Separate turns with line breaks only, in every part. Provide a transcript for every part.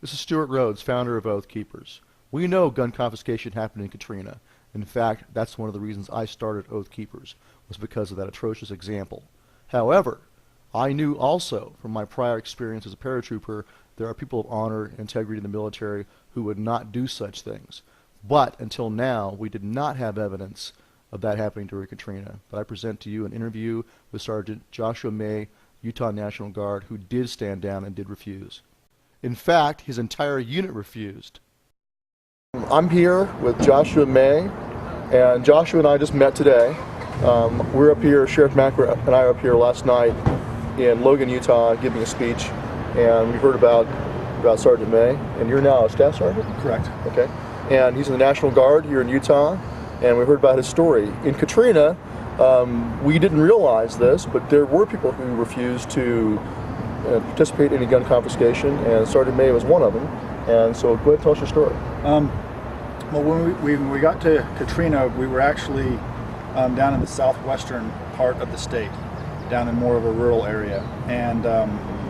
This is Stuart Rhodes, founder of Oath Keepers. We know gun confiscation happened in Katrina. In fact, that's one of the reasons I started Oath Keepers, was because of that atrocious example. However, I knew also from my prior experience as a paratrooper, there are people of honor and integrity in the military who would not do such things. But until now, we did not have evidence of that happening during Katrina. But I present to you an interview with Sergeant Joshua May, Utah National Guard, who did stand down and did refuse. In fact, his entire unit refused. I'm here with Joshua May, and Joshua and I just met today. We're up here, Sheriff Mack and I were up here last night in Logan, Utah, giving a speech, and we heard about Sergeant May, and you're now a staff sergeant?
Correct.
Okay. And he's in the National Guard here in Utah, and we heard about his story. In Katrina, we didn't realize this, but there were people who refused to participate in any gun confiscation, and Sergeant May was one of them. And so go ahead and tell us your story.
Well, when we got to Katrina, we were actually down in the southwestern part of the state, down in more of a rural area. And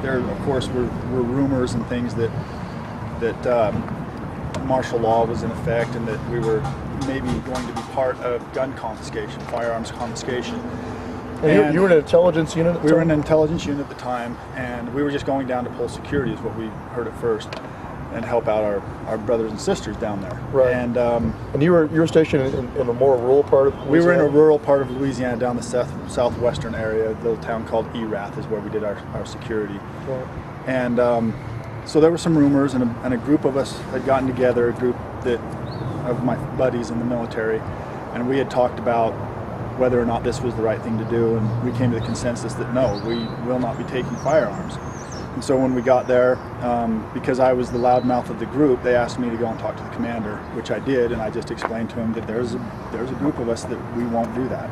there, of course, were rumors and things that martial law was in effect and that we were maybe going to be part of gun confiscation, firearms confiscation.
And you were in an intelligence unit at the time?
We were in an intelligence unit at the time, and we were just going down to pull security is what we heard at first, and help out our brothers and sisters down there.
Right.
And
you were stationed in a more rural part of Louisiana?
We were in a rural part of Louisiana, down the southwestern area. A little town called Erath is where we did our security.
Right.
And so there were some rumors, and a group of us had gotten together, a group of my buddies in the military, and we had talked about whether or not this was the right thing to do, and we came to the consensus that no, we will not be taking firearms. And so when we got there, because I was the loudmouth of the group, they asked me to go and talk to the commander, which I did, and I just explained to him that there's a group of us that we won't do that.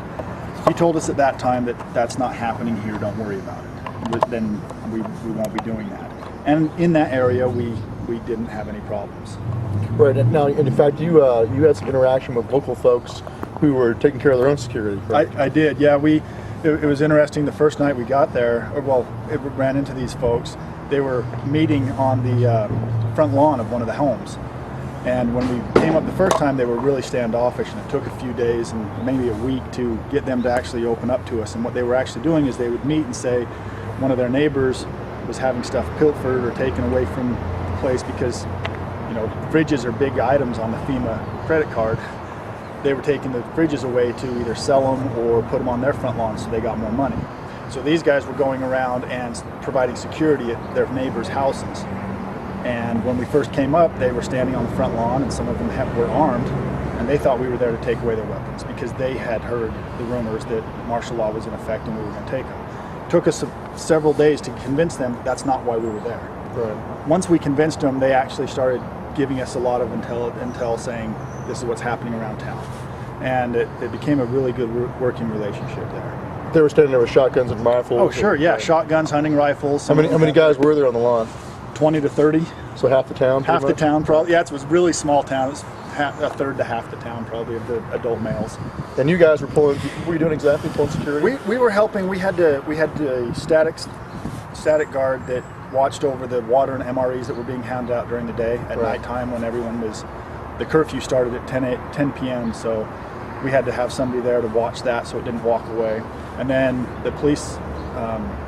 He told us at that time that that's not happening here, don't worry about it. Then we won't be doing that. And in that area, we didn't have any problems.
Right. Now, in fact, you had some interaction with local folks who were taking care of their own security. Right?
I did, yeah. It was interesting. The first night we got there, it ran into these folks. They were meeting on the front lawn of one of the homes. And when we came up the first time, they were really standoffish, and it took a few days and maybe a week to get them to actually open up to us. And what they were actually doing is they would meet and say one of their neighbors was having stuff pilfered or taken away from the place because, fridges are big items on the FEMA credit card. They were taking the fridges away to either sell them or put them on their front lawn so they got more money. So these guys were going around and providing security at their neighbors' houses. And when we first came up, they were standing on the front lawn, and some of them were armed, and they thought we were there to take away their weapons because they had heard the rumors that martial law was in effect and we were going to take them. It took us several days to convince them that's not why we were there.
Right.
Once we convinced them, they actually started giving us a lot of intel saying this is what's happening around town. And it became a really good working relationship there.
They were standing there with shotguns and rifles?
Oh, sure, yeah. Shotguns, hunting rifles.
How many guys were there on the lawn?
20 to 30.
So half the town?
Half the town, probably. Yeah, it was a really small town. It was a third to half the town, probably, of the adult males.
And you guys were pulling, what were you doing exactly, pulling security?
We were helping. We had a static guard that watched over the water and MREs that were being handed out during the day. At nighttime when everyone was, the curfew started at 10 p.m., so we had to have somebody there to watch that so it didn't walk away. And then the police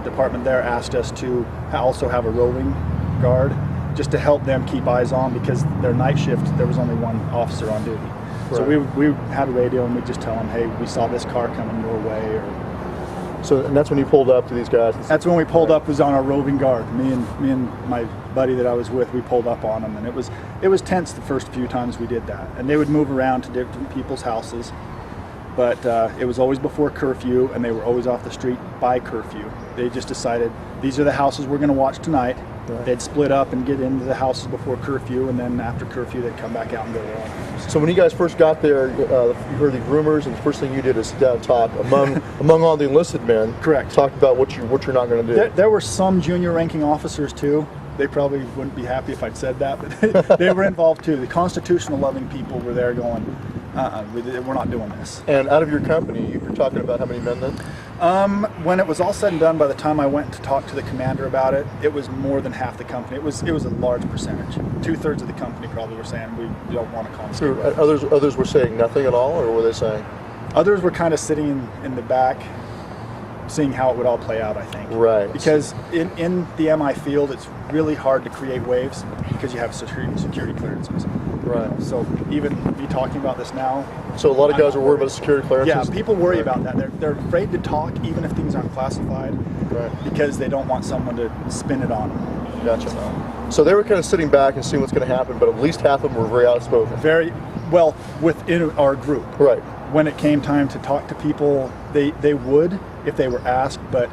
department there asked us to also have a roving guard just to help them keep eyes on, because their night shift, there was only one officer on duty. Right. So we had a radio and we'd just tell them, hey, we saw this car coming your way.
And that's when you pulled up to these guys?
That's when we pulled up, was on our roving guard. Me and my buddy that I was with, we pulled up on them, and it was tense the first few times we did that. And they would move around to different people's houses, but it was always before curfew, and they were always off the street by curfew. They just decided, these are the houses we're going to watch tonight. Right. They'd split up and get into the houses before curfew, and then after curfew they'd come back out and go to their own homes.
So when you guys first got there, you heard these rumors, and the first thing you did is sit down and talk among all the enlisted men. Correct. Talk about what you're not going to do.
There were some junior ranking officers too. They probably wouldn't be happy if I'd said that, but they were involved too. The constitutional loving people were there going, we're not doing this.
And out of your company, you're talking about how many men then?
When it was all said and done, by the time I went to talk to the commander about it, it was more than half the company. It was a large percentage. 2/3 of the company probably were saying we don't want to confiscate.
So others were saying nothing at all, or what were they saying?
Others were kind of sitting in the back, seeing how it would all play out, I think.
Right.
Because in the MI field, it's really hard to create waves because you have security clearances.
Right.
So even me talking about this now.
So a lot of guys are worried about security clearances?
Yeah, people worry about that. They're afraid to talk even if things aren't classified.
Right.
Because they don't want someone to spin it on them.
Gotcha. So they were kind of sitting back and seeing what's going to happen, but at least half of them were very outspoken.
Very well within our group.
Right.
When it came time to talk to people, they would if they were asked, but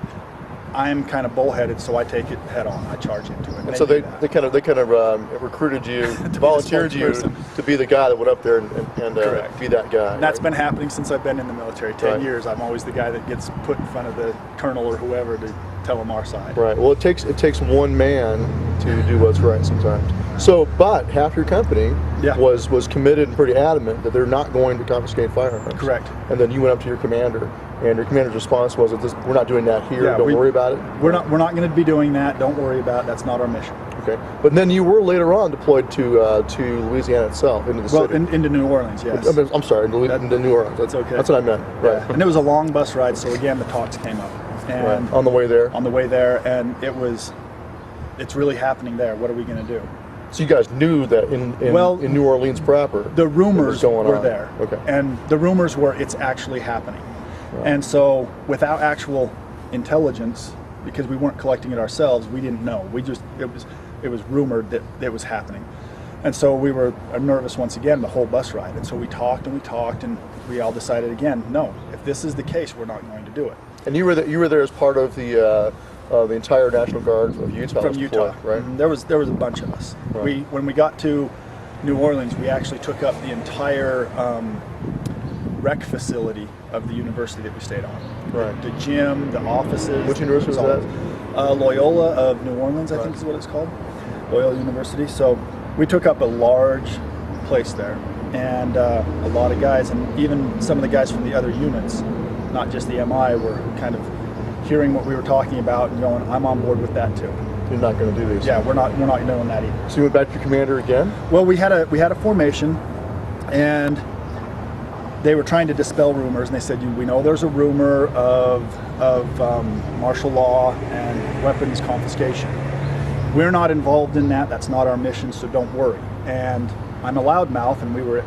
I'm kind of bullheaded, so I take it head on. I charge into it.
And so they kind of recruited you, volunteered you to be the guy that went up there and be that guy.
And that's been happening since I've been in the military. 10 years. I'm always the guy that gets put in front of the colonel or whoever to tell them our side.
Right. Well, it takes one man to do what's right sometimes. So, but half your company was committed and pretty adamant that they're not going to confiscate firearms.
Correct. And
then you went up to your commander, and your commander's response was, "We're not doing that here. Don't worry about it."
We're not going to be doing that. Don't worry about it. That's not our mission.
Okay. But then you were later on deployed to Louisiana itself, into the city.
Well, into New Orleans, yes.
I'm sorry, into New Orleans.
That's okay.
That's what I meant. Right.
Yeah. And it was a long bus ride, so again the talks came up. And
on the way there.
On the way there, and it's really happening there. What are we going to do?
So you guys knew that in New Orleans proper,
the rumors were
on.
there.
Okay.
And the rumors were it's actually happening. Right. And so without actual intelligence, because we weren't collecting it ourselves, we didn't know. It was rumored that it was happening. And so we were nervous once again the whole bus ride. And so we talked and we all decided again, no, if this is the case, we're not going to do it.
And you were there as part of the entire National Guard of Utah.
From Utah,
right?
Mm-hmm. There was a bunch of us. Right. When we got to New Orleans, we actually took up the entire rec facility of the university that we stayed on.
Right.
The gym, the offices.
Which university was that?
Loyola of New Orleans, I think is what it's called. Loyola University. So we took up a large place there, and a lot of guys, and even some of the guys from the other units, not just the MI, were kind of hearing what we were talking about and going, I'm on board with that too.
You're not going to do this.
Yeah, we're not doing that either.
So you went back to your commander again?
Well, we had a formation, and they were trying to dispel rumors, and they said, we know there's a rumor of martial law and weapons confiscation. We're not involved in that. That's not our mission, so don't worry. And I'm a loudmouth, and we were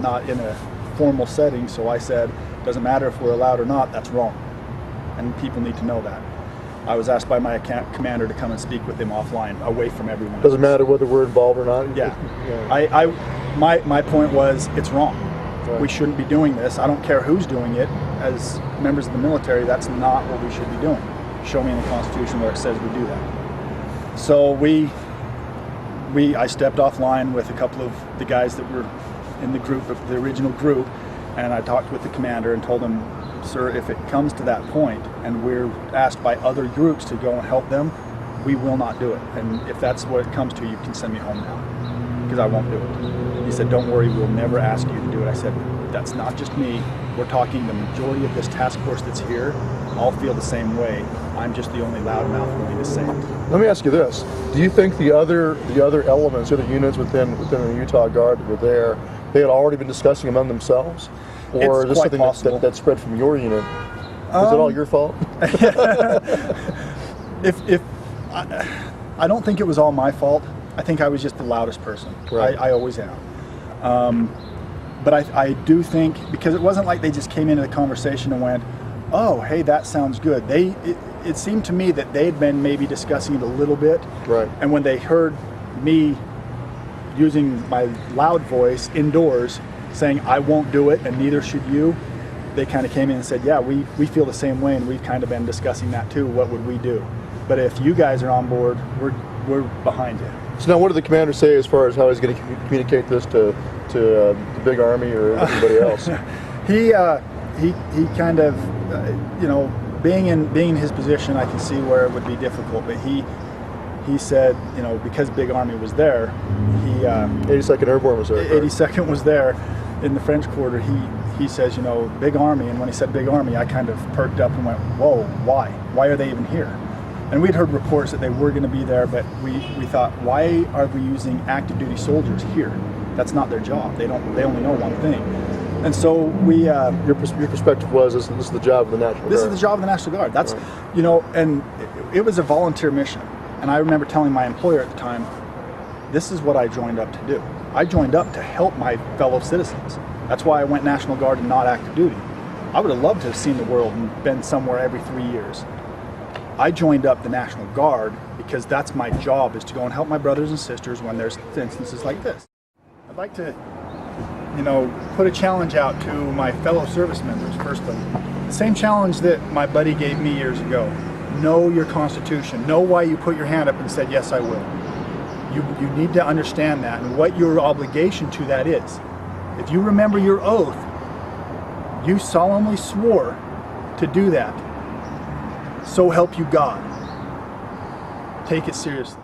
not in a formal setting, so I said, doesn't matter if we're allowed or not, that's wrong. And people need to know that. I was asked by my commander to come and speak with him offline, away from everyone.
Doesn't matter whether we're involved or not?
Yeah. My point was, it's wrong. Right. We shouldn't be doing this. I don't care who's doing it. As members of the military, that's not what we should be doing. Show me in the Constitution where it says we do that. So I stepped offline with a couple of the guys that were in the group, the original group, and I talked with the commander and told him, sir, if it comes to that point and we're asked by other groups to go and help them, we will not do it. And if that's what it comes to, you can send me home now, because I won't do it. He said, don't worry, we'll never ask you to do it. I said, that's not just me. We're talking the majority of this task force that's here all feel the same way. I'm just the only loudmouth willing to say it.
Let me ask you this. Do you think the other elements, the other units within the Utah Guard that were there, they had already been discussing among themselves? Or is this something that spread from your unit? Is it all your fault?
I don't think it was all my fault. I think I was just the loudest person. Right. I always am. But I do think, because it wasn't like they just came into the conversation and went, oh, hey, that sounds good. It seemed to me that they had been maybe discussing it a little bit. Right. And when they heard me using my loud voice indoors, saying I won't do it and neither should you, they kind of came in and said, yeah, we feel the same way, and we've kind of been discussing that too. What would we do? But if you guys are on board, we're behind you.
So now what did the commander say as far as how he's going to communicate this to the big army or anybody else?
He kind of, being in his position, I can see where it would be difficult, but he said, because Big Army was there,
82nd Airborne was there.
82nd was there in the French Quarter. he says, you know, big army. And when he said big army, I kind of perked up and went, whoa, why? Why are they even here? And we'd heard reports that they were going to be there, but we thought, why are we using active duty soldiers here? That's not their job. They only know one thing. And so we...
your perspective was, this is the job of the National Guard.
This is the job of the National Guard. That's, right. You know, and it was a volunteer mission. And I remember telling my employer at the time, this is what I joined up to do. I joined up to help my fellow citizens. That's why I went National Guard and not active duty. I would have loved to have seen the world and been somewhere every 3 years. I joined up the National Guard because that's my job, is to go and help my brothers and sisters when there's instances like this. I'd like to, you know, put a challenge out to my fellow service members, firstly. The same challenge that my buddy gave me years ago. Know your Constitution. Know why you put your hand up and said, yes, I will. You need to understand that and what your obligation to that is. If you remember your oath, you solemnly swore to do that. So help you God. Take it seriously.